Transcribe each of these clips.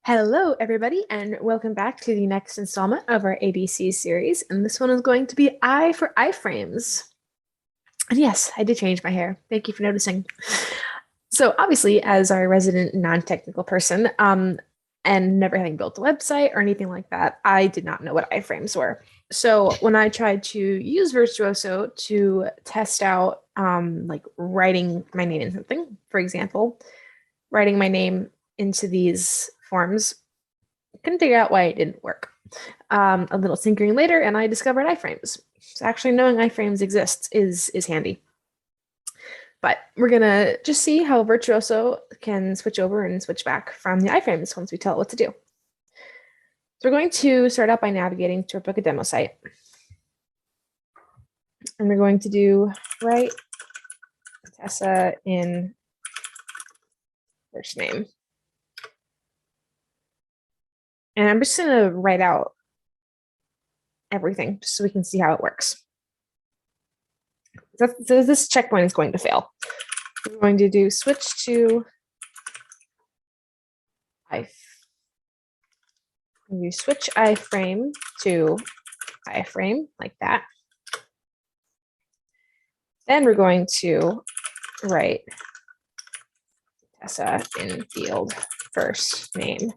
Hello, everybody, and welcome back to the next installment of our ABC series. And this one is going to be I for iFrames. And yes, I did change my hair. Thank you for noticing. So, obviously, as our resident non-technical person, and never having built a website or anything like that, I did not know what iFrames were. So, when I tried to use Virtuoso to test out, like writing my name in something, for example, writing my name into these forms, couldn't figure out why it didn't work. A little tinkering later, and I discovered iFrames. So actually knowing iFrames exists is handy. But we're gonna just see how Virtuoso can switch over and switch back from the iFrames once we tell it what to do. So we're going to start out by navigating to our book a demo site. And we're going to do write Tessa in first name. And I'm just gonna write out everything just so we can see how it works. So this checkpoint is going to fail. We're going to do switch to you switch iFrame to iFrame like that. Then we're going to write Tessa in field first name.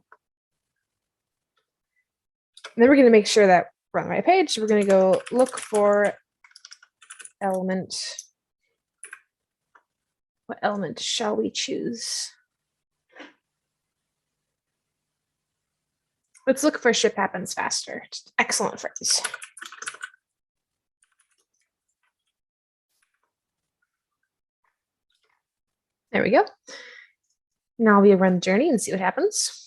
And then we're going to make sure that we're on the right page. We're going to go look for element. What element shall we choose? Let's look for ship happens faster. Excellent phrase. There we go. Now we'll run the journey and see what happens.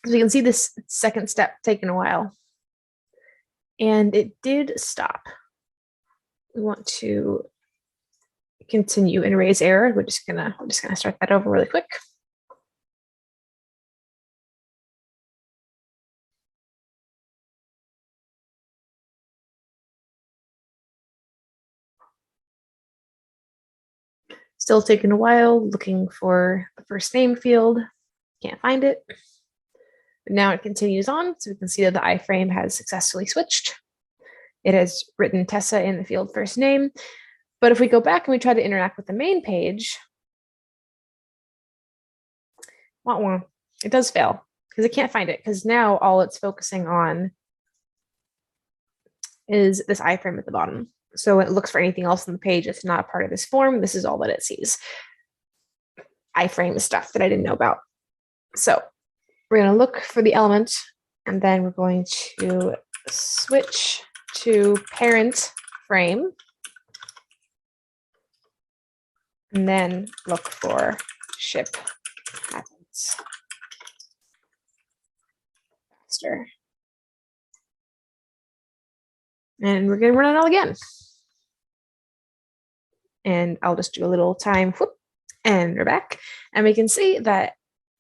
So we can see this second step taking a while. And it did stop. We want to continue and erase error. We're just gonna start that over really quick. Still taking a while, looking for the first name field. Can't find it. But now it continues on, so we can see that the iFrame has successfully switched. It has written Tessa in the field first name. But if we go back and we try to interact with the main page, it does fail because it can't find it, because now all it's focusing on is this iFrame at the bottom. So it looks for anything else on the page that's not a part of this form. This is all that it sees. iFrame stuff that I didn't know about. So we're going to look for the element, and then we're going to switch to parent frame, and then look for ship happens faster. And we're going to run it all again. And I'll just do a little time, whoop, and we're back. And we can see that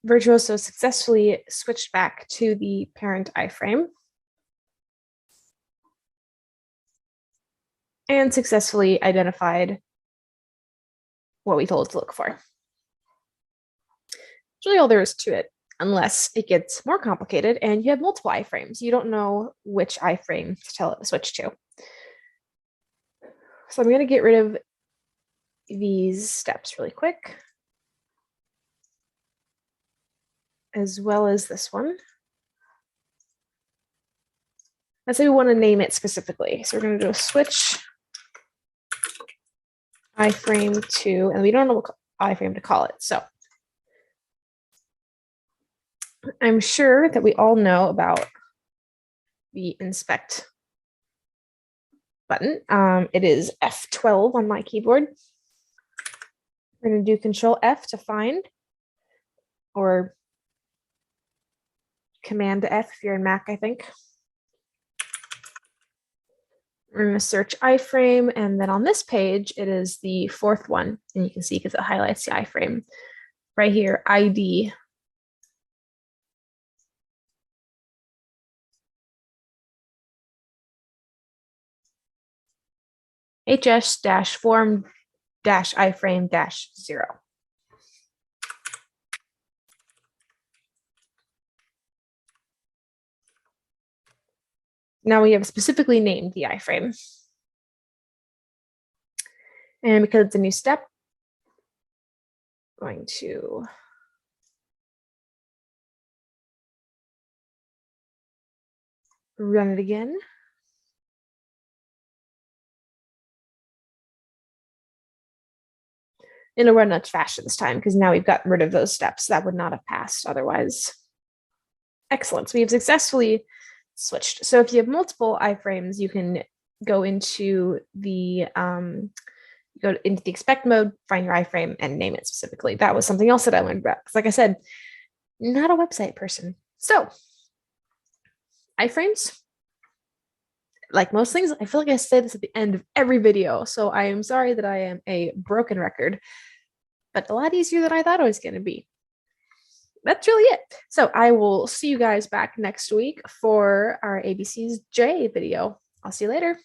Virtuoso successfully switched back to the parent iFrame and successfully identified what we told it to look for. That's really all there is to it, unless it gets more complicated and you have multiple iFrames. You don't know which iFrame to tell it to switch to. So I'm going to get rid of these steps really quick, as well as this one. Let's say we want to name it specifically. So we're going to do a switch iFrame to, and we don't know what iFrame to call it. So I'm sure that we all know about the inspect button. It is F12 on my keyboard. We're going to do Control F to find, or Command F if you're in Mac, I think. We're going to search iFrame, and then on this page, it is the fourth one, and you can see because it highlights the iFrame right here, ID. HS-form-iframe-0. Now we have specifically named the iframe. And because it's a new step, I'm going to run it again. It'll run much faster this time because now we've gotten rid of those steps that would not have passed otherwise. Excellent. So we have successfully switched. So if you have multiple iframes, you can go into the expect mode, find your iframe, and name it specifically. That was something else that I learned about. Because like I said, not a website person. So iframes, like most things, I feel like I say this at the end of every video. So I am sorry that I am a broken record, but a lot easier than I thought it was going to be. That's really it. So I will see you guys back next week for our ABC's J video. I'll see you later.